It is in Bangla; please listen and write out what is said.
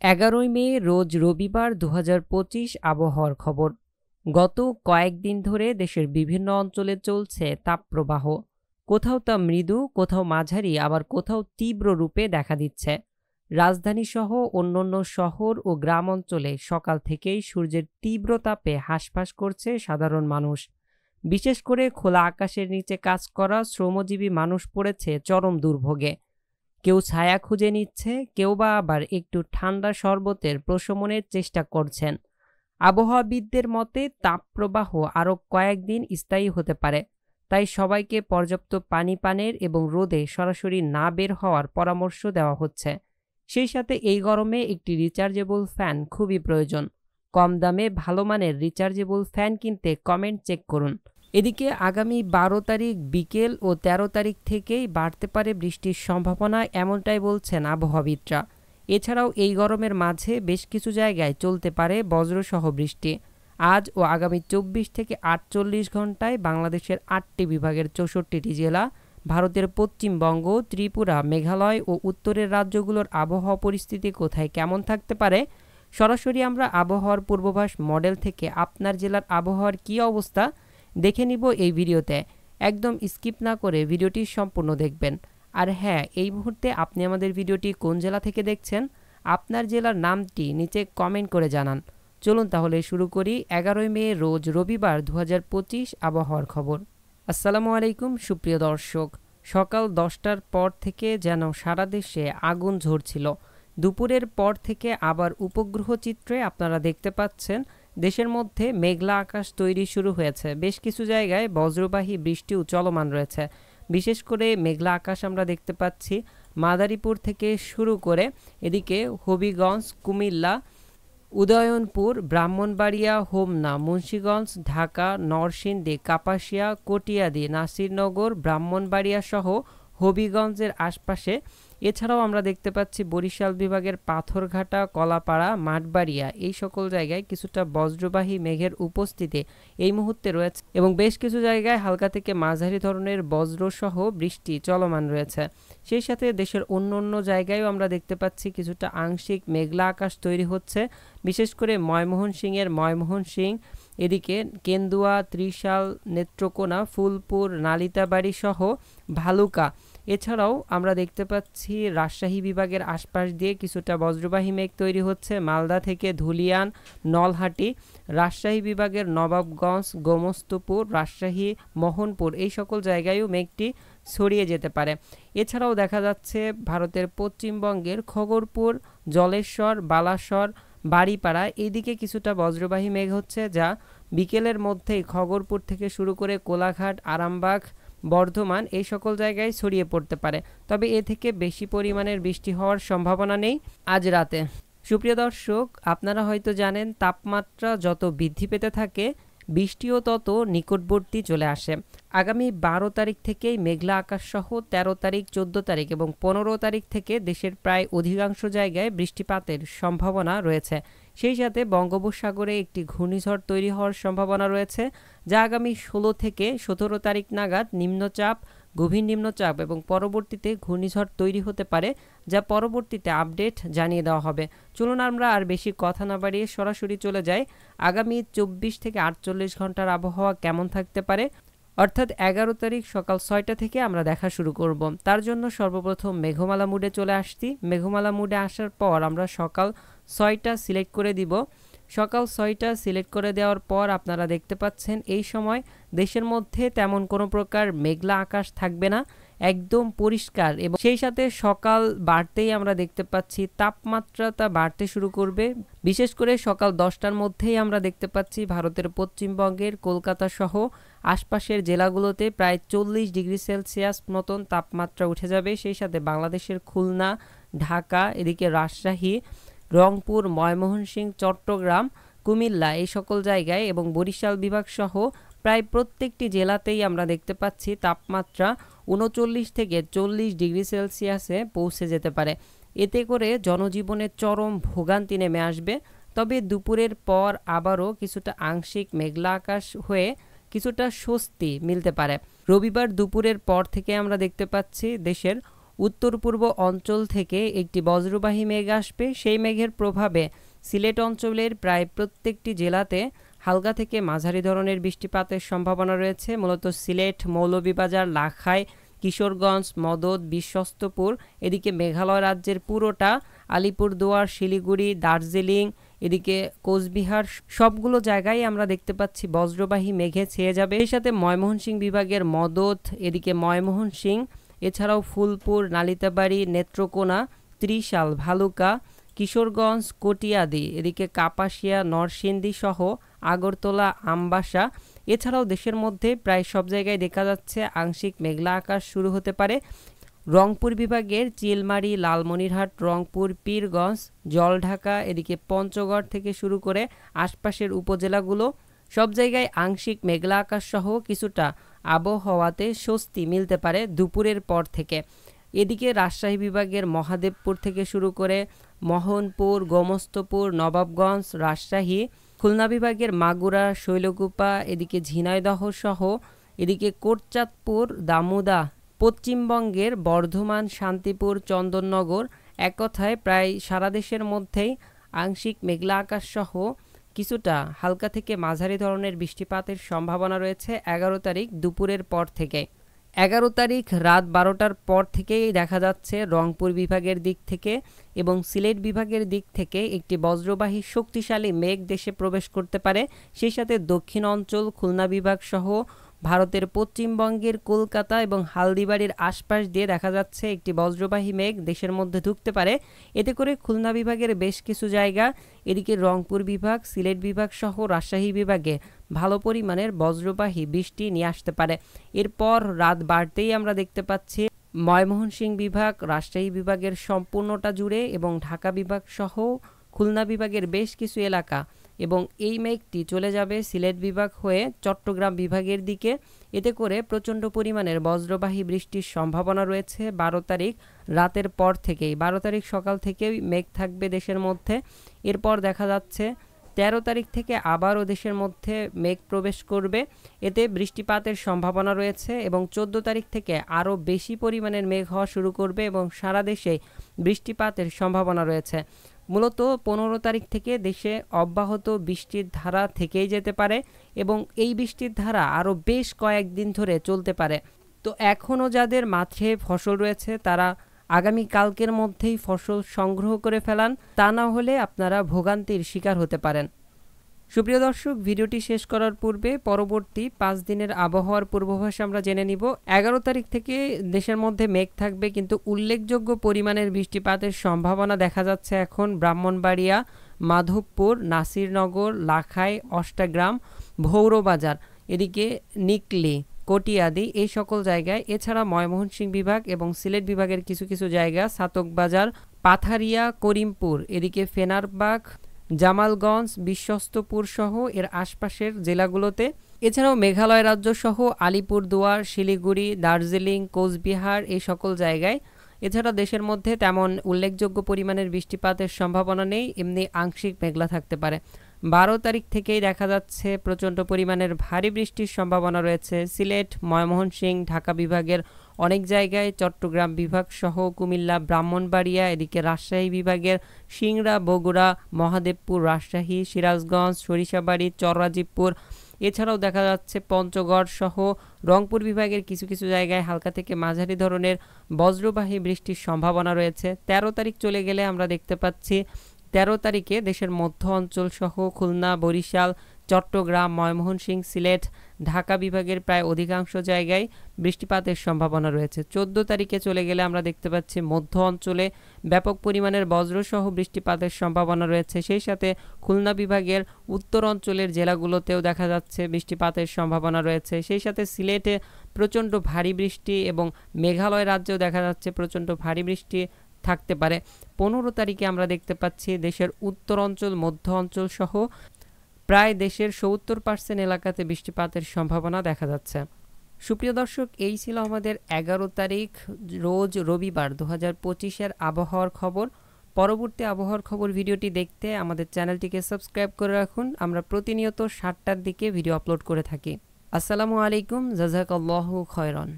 11ই মে রোজ রবিবার ২০২৫ আবহাওয়ার খবর। গত কয়েকদিন ধরে দেশের বিভিন্ন অঞ্চলে চলছে তাপপ্রবাহ। কোথাও তা মৃদু, কোথাও মাঝারি, আবার কোথাও তীব্র রূপে দেখা দিচ্ছে। রাজধানীসহ অন্যান্য শহর ও গ্রাম অঞ্চলে সকাল থেকেই সূর্যের তীব্র তাপে হাঁসফাঁস করছে সাধারণ মানুষ। বিশেষ করে খোলা আকাশের নিচে কাজ করা শ্রমজীবী মানুষ পড়েছে চরম দুর্ভোগে। কেউ ছায়া খুঁজে নিচ্ছে, কেউ বা আবার একটু ঠান্ডা শরবতের প্রশমনের চেষ্টা করছেন। আবহাওয়াবিদদের মতে তাপপ্রবাহ আরও কয়েকদিন স্থায়ী হতে পারে, তাই সবাইকে পর্যাপ্ত পানি পানের এবং রোদে সরাসরি না বের হওয়ার পরামর্শ দেওয়া হচ্ছে। সেই সাথে এই গরমে একটি রিচার্জেবল ফ্যান খুবই প্রয়োজন। কম দামে ভালো মানের রিচার্জেবল ফ্যান কিনতে কমেন্ট চেক করুন। এদিকে আগামী 12 তারিখ বিকেল ও 13 তারিখ থেকেই বাড়তে পারে বৃষ্টির সম্ভাবনা, এমনটাই বলছেন আবহাওয়াবিদরা। এছাড়াও এই গরমের মাঝে বেশ কিছু জায়গায় চলতে পারে বজ্রসহ বৃষ্টি। আজ ও আগামী 24 থেকে 48 ঘন্টায় বাংলাদেশের 8টি বিভাগের 64টি জেলা, ভারতের পশ্চিমবঙ্গ, ত্রিপুরা, মেঘালয় ও উত্তরের রাজ্যগুলোর আবহাওয়া পরিস্থিতি কোথায় কেমন থাকতে পারে, সরাসরি আমরা আবহাওয়ার পূর্বাভাস মডেল থেকে আপনার জেলার আবহাওয়ার কী অবস্থা দেখে নিব এই ভিডিওতে। একদম স্কিপ না করে ভিডিওটি সম্পূর্ণ দেখবেন। আর হ্যাঁ, এই মুহূর্তে আপনি আমাদের ভিডিওটি কোন জেলা থেকে দেখছেন, আপনার জেলার নামটি নিচে কমেন্ট করে জানান। চলুন তাহলে শুরু করি 11ই মে রোজ রবিবার 2025 আবহাওয়ার খবর। আসসালামু আলাইকুম সুপ্রিয় দর্শক। সকাল 10টার পর থেকে যেন সারা দেশে আগুন ঝরছিল। দুপুরের পর থেকে আবার উপগ্রহ চিত্রে আপনারা দেখতে পাচ্ছেন দেশের মধ্যে মেঘলা আকাশ তৈরি শুরু হয়েছে। বেশ কিছু জায়গায় বজ্রবাহী বৃষ্টিও চলমান রয়েছে। বিশেষ করে মেঘলা আকাশ আমরা দেখতে পাচ্ছি মাদারীপুর থেকে শুরু করে এদিকে হবিগঞ্জ, কুমিল্লা, উদয়নপুর, ব্রাহ্মণবাড়িয়া, হোমনা, মুন্সিগঞ্জ, ঢাকা, নরসিংদী, কাপাসিয়া, কটিয়াদি, নাসিরনগর, ব্রাহ্মণবাড়িয়া সহ হবিগঞ্জের আশপাশে। এছাড়াও আমরা দেখতে পাচ্ছি বরিশাল বিভাগের পাথরঘাটা, কলাপাড়া, মাঠবাড়িয়া এই সকল জায়গায় কিছুটা বজ্রবাহী মেঘের উপস্থিতি এই মুহূর্তে রয়েছে এবং বেশ কিছু জায়গায় হালকা থেকে মাঝারি ধরনের বজ্রসহ বৃষ্টি চলমান রয়েছে। সেই সাথে দেশের অন্য অন্য জায়গায়ও আমরা দেখতে পাচ্ছি কিছুটা আংশিক মেঘলা আকাশ তৈরি হচ্ছে। বিশেষ করে ময়মনসিংহের ময়মনসিংহ, এদিকে কেন্দুয়া, ত্রিশাল, নেত্রকোনা, ফুলপুর, নালিতাবাড়ি সহ ভালুকা। এছাড়াও আমরা দেখতে পাচ্ছি রাজশাহী বিভাগের আশপাশ দিয়ে কিছুটা বজ্রবাহী মেঘ তৈরি হচ্ছে। মালদা থেকে ধুলিয়ান, নলহাটি, রাজশাহী বিভাগের নবাবগঞ্জ, গোমস্তুপুর, রাজশাহী, মোহনপুর এই সকল জায়গায়ও মেঘটি ছড়িয়ে যেতে পারে। এছাড়াও দেখা যাচ্ছে ভারতের পশ্চিমবঙ্গের খগরপুর, জলেশ্বর, বালাসর, বাড়িপাড়া এইদিকে কিছুটা বজ্রবাহী মেঘ হচ্ছে, যা বিকেলের মধ্যেই খগরপুর থেকে শুরু করে কোলাঘাট, আরামবাগ, বর্ধমান এই সকল জায়গায় ছড়িয়ে পড়তে পারে। তবে এ থেকে বেশি পরিমাণের বৃষ্টি হওয়ার সম্ভাবনা নেই আজ রাতে। সুপ্রিয় দর্শক, আপনারা হয়তো জানেন তাপমাত্রা যত বৃদ্ধি পেতে থাকে বৃষ্টিও তত নিকটবর্তী চলে আসে। আগামী 12 তারিখ থেকেই মেঘলা আকাশ সহ 13 তারিখ, 14 তারিখ এবং 15 তারিখ থেকে দেশের প্রায় অধিকাংশ জায়গায় বৃষ্টিপাতের সম্ভাবনা রয়েছে। সেই সাথে বঙ্গোপসাগরে একটি ঘূর্ণিঝড় তৈরি হওয়ার সম্ভাবনা রয়েছে, যা আগামী 16 থেকে 17 তারিখ নাগাদ নিম্নচাপ, গভীর নিম্নচাপ এবং পরবর্তীতে ঘূর্ণিঝড় তৈরি হতে পারে, যা পরবর্তীতে আপডেট জানিয়ে দেওয়া হবে। চলুন আমরা আর বেশি কথা না বাড়িয়ে সরাসরি চলে যাই আগামী 24 থেকে 48 ঘন্টার আবহাওয়া কেমন থাকতে পারে, অর্থাৎ 11 তারিখ সকাল 6টা থেকে আমরা দেখা শুরু করব। তার জন্য সর্বপ্রথম মেঘমালা মুডে চলে আসছি। মেঘমালা মুডে আসার পর আমরা সকাল 6টা সিলেক্ট করে দিব। সকাল 6টা সিলেক্ট করে দেওয়ার পর আপনারা দেখতে পাচ্ছেন এই সময় দেশের মধ্যে তেমন কোনো প্রকার মেঘলা আকাশ থাকবে না, একদম পরিষ্কার। এবং সেই সাথে সকাল বাড়তেই আমরা দেখতে পাচ্ছি তাপমাত্রাটা বাড়তে শুরু করবে। বিশেষ করে সকাল 10টার মধ্যেই আমরা দেখতে পাচ্ছি ভারতের পশ্চিমবঙ্গের কলকাতা সহ আশপাশের জেলাগুলোতে প্রায় 40 ডিগ্রি সেলসিয়াস মতন তাপমাত্রা উঠে যাবে। সেই সাথে বাংলাদেশের খুলনা, ঢাকা, এদিকে রাজশাহী, রংপুর, ময়মনসিংহ, চট্টগ্রাম, কুমিল্লা এই সকল জায়গায় এবং বরিশাল বিভাগ সহ প্রায় প্রত্যেকটি জেলাতেই আমরা দেখতে পাচ্ছি তাপমাত্রা 39 থেকে 40 ডিগ্রি সেলসিয়াসে পৌঁছে যেতে পারে। এতে করে জনজীবনে চরম ভোগান্তি নেমে আসবে। তবে দুপুরের পর আবারও কিছুটা আংশিক মেঘলা আকাশ হয়ে কিছুটা স্বস্তি মিলতে পারে। রবিবার দুপুরের পর থেকে আমরা দেখতে পাচ্ছি দেশের উত্তর পূর্ব অঞ্চল থেকে একটি বজ্রবাহী মেঘ আসবে। সেই মেঘের প্রভাবে সিলেট অঞ্চলের প্রায় প্রত্যেকটি জেলাতে হালকা থেকে মাঝারি ধরনের বৃষ্টিপাতের সম্ভাবনা রয়েছে। মূলত সিলেট, মৌলভীবাজার, লাখাই, কিশোরগঞ্জ, মদদ, বিশ্বস্তপুর, এদিকে মেঘালয় রাজ্যের পুরোটা, আলিপুরদুয়ার, শিলিগুড়ি, দার্জিলিং, এদিকে কোচবিহার, সবগুলো জায়গায় আমরা দেখতে পাচ্ছি বজ্রবাহী মেঘে ছেয়ে যাবে। এর সাথে ময়মনসিংহ বিভাগের মদদ, এদিকে ময়মনসিংহ, এছাড়াও ফুলপুর, নালিতাবাড়ি, নেত্রকোনা, ত্রিশাল, ভালুকা, কিশোরগঞ্জ, কটিয়াদি, এদিকে কাপাসিয়া, নরসিংদী সহ আগরতলা, আমবাসা, এছাড়াও দেশের মধ্যে প্রায় সব জায়গায় দেখা যাচ্ছে আংশিক মেঘলা আকাশ শুরু হতে পারে। রংপুর বিভাগের চিলমারি, লালমনিরহাট, রংপুর, পীরগঞ্জ, জলঢাকা, এদিকে পঞ্চগড় থেকে শুরু করে আশপাশের উপজেলাগুলো সব জায়গায় আংশিক মেঘলা আকাশ সহ কিছুটা আবহাওয়াতে স্বস্তি মিলতে পারে দুপুরের পর থেকে। এদিকে রাজশাহী বিভাগের মহাদেবপুর থেকে শুরু করে মোহনপুর, গোমস্তপুর, নবাবগঞ্জ, রাজশাহী, খুলনা বিভাগের মাগুরা, শৈলকুপা, এদিকে ঝিনাইদহ সহ এদিকে কোটচাঁদপুর, দামুদা, পশ্চিমবঙ্গের বর্ধমান, শান্তিপুর, চন্দননগর, এক কথায় প্রায় সারা দেশের মধ্যেই আংশিক মেঘলা আকাশ সহ কিছুটা হালকা থেকে মাঝারি ধরনের বৃষ্টিপাতের সম্ভাবনা রয়েছে 11 তারিখ দুপুরের পর থেকে। 11 তারিখ রাত 12টার পর থেকেই দেখা যাচ্ছে রংপুর বিভাগের দিক থেকে এবং সিলেট বিভাগের দিক থেকে একটি বজ্রবাহী শক্তিশালী মেঘ দেশে প্রবেশ করতে পারে। সেই সাথে দক্ষিণ অঞ্চল, খুলনা বিভাগ সহ ভারতের পশ্চিমবঙ্গের কলকাতা এবং হালদিবাড়ির আশপাশ দিয়ে দেখা যাচ্ছে একটি বজ্রবাহী মেঘ দেশের মধ্যে ঢুকতে পারে। এতে করে খুলনা বিভাগের বেশ কিছু জায়গা, এদিকে রংপুর বিভাগ, সিলেট বিভাগ সহ রাজশাহী বিভাগে ভালো পরিমাণের বজ্রবাহী বৃষ্টি নিয়ে আসতে পারে। এরপর রাত বাড়তেই আমরা দেখতে পাচ্ছি ময়মনসিংহ বিভাগ, রাজশাহী বিভাগের সম্পূর্ণটা জুড়ে এবং ঢাকা বিভাগ সহ খুলনা বিভাগের বেশ কিছু এলাকা এবং এই মেঘটি চলে যাবে সিলেট বিভাগ হয়ে চট্টগ্রাম বিভাগের দিকে। এতে করে প্রচণ্ড পরিমাণের বজ্রবাহী বৃষ্টির সম্ভাবনা রয়েছে 12 তারিখ রাতের পর থেকেই। 12 তারিখ সকাল থেকেই মেঘ থাকবে দেশের মধ্যে। এরপর দেখা যাচ্ছে 13 তারিখ থেকে আবারও দেশের মধ্যে মেঘ প্রবেশ করবে, এতে বৃষ্টিপাতের সম্ভাবনা রয়েছে এবং 14 তারিখ থেকে আরও বেশি পরিমাণের মেঘ হওয়া শুরু করবে এবং সারা দেশে বৃষ্টিপাতের সম্ভাবনা রয়েছে। মূলত 15 তারিখ থেকে দেশে অব্যাহত বৃষ্টির ধারা থেকেই যেতে পারে এবং এই বৃষ্টির ধারা আরও বেশ কয়েকদিন ধরে চলতে পারে। তো এখনও যাদের মাঠে ফসল রয়েছে তারা আগামী কালকের মধ্যেই ফসল সংগ্রহ করে ফেলান, তা না হলে আপনারা ভোগান্তির শিকার হতে পারেন। সুপ্রিয় দর্শক, ভিডিওটি শেষ করার পূর্বে পরবর্তী 5 দিনের আবহাওয়ার পূর্বাভাস আমরা জেনে নিব। 11 তারিখ থেকে দেশের মধ্যে মেঘ থাকবে কিন্তু উল্লেখযোগ্য পরিমাণের বৃষ্টিপাতের সম্ভাবনা দেখা যাচ্ছে এখন ব্রাহ্মণবাড়িয়া, মাধবপুর, নাসিরনগর, লাখাই, অষ্টাগ্রাম, ভৌরবাজার, এদিকে নিকলি, কটিয়াদি, এই সকল জায়গায়। এছাড়া ময়মনসিংহ বিভাগ এবং সিলেট বিভাগের কিছু কিছু জায়গা, সাতকবাজার, পাথারিয়া, করিমপুর, এদিকে ফেনারবাগ, জামালগঞ্জ, বিশ্বস্তপুর সহ এর আশপাশের জেলাগুলোতে। এছাড়াও মেঘালয় রাজ্য সহ আলিপুরদুয়ার, শিলিগুড়ি, দার্জিলিং, কোচবিহার, এই সকল জায়গায়। এছাড়া দেশের মধ্যে তেমন উল্লেখযোগ্য পরিমাণের বৃষ্টিপাতের সম্ভাবনা নেই, এমনি আংশিক মেঘলা থাকতে পারে। 12 তারিখ থেকেই দেখা যাচ্ছে প্রচণ্ড পরিমাণের ভারী বৃষ্টির সম্ভাবনা রয়েছে সিলেট, ময়মনসিংহ, ঢাকা বিভাগের অনেক জায়গায়, চট্টগ্রাম বিভাগ সহ কুমিল্লা, ব্রাহ্মণবাড়িয়া, এদিকে রাজশাহী বিভাগের সিংড়া, বগুড়া, মহাদেবপুর, রাজশাহী, সিরাজগঞ্জ, সরিষাবাড়ি, চররাজীবপুর, এছাড়াও দেখা যাচ্ছে পঞ্চগড় সহ রংপুর বিভাগের কিছু কিছু জায়গায় হালকা থেকে মাঝারি ধরনের বজ্রবাহী বৃষ্টির সম্ভাবনা রয়েছে। 13 তারিখ চলে গেলে আমরা দেখতে পাচ্ছি 13 তারিখে দেশের মধ্য অঞ্চল সহ খুলনা, বরিশাল, চট্টগ্রাম, ময়মনসিংহ, সিলেট, ঢাকা বিভাগের প্রায় অধিকাংশ জায়গায় বৃষ্টিপাতের সম্ভাবনা রয়েছে। 14 তারিখে চলে গেলে আমরা দেখতে পাচ্ছি মধ্য অঞ্চলে ব্যাপক পরিমাণের বজ্রসহ বৃষ্টিপাতের সম্ভাবনা রয়েছে। সেই সাথে খুলনা বিভাগের উত্তর অঞ্চলের জেলাগুলোতেও দেখা যাচ্ছে বৃষ্টিপাতের সম্ভাবনা রয়েছে। সেই সাথে সিলেটে প্রচণ্ড ভারী বৃষ্টি এবং মেঘালয় রাজ্যেও দেখা যাচ্ছে প্রচণ্ড ভারী বৃষ্টি থাকতে পারে। 15 তারিখে আমরা দেখতে পাচ্ছি দেশের উত্তর অঞ্চল, মধ্য অঞ্চল সহ প্রায় দেশের 70% এলাকাতে বৃষ্টিপাতের সম্ভাবনা দেখা যাচ্ছে। সুপ্রিয় দর্শক, এই ছিল আমাদের 11 তারিখ রোজ রবিবার 2025-এর আবহাওয়ার খবর। পরবর্তী আবহাওয়ার খবর ভিডিওটি দেখতে আমাদের চ্যানেলটিকে সাবস্ক্রাইব করে রাখুন। আমরা প্রতিনিয়ত 7টার দিকে ভিডিও আপলোড করে থাকি। আসসালামু আলাইকুম, জাযাকাল্লাহু খায়রান।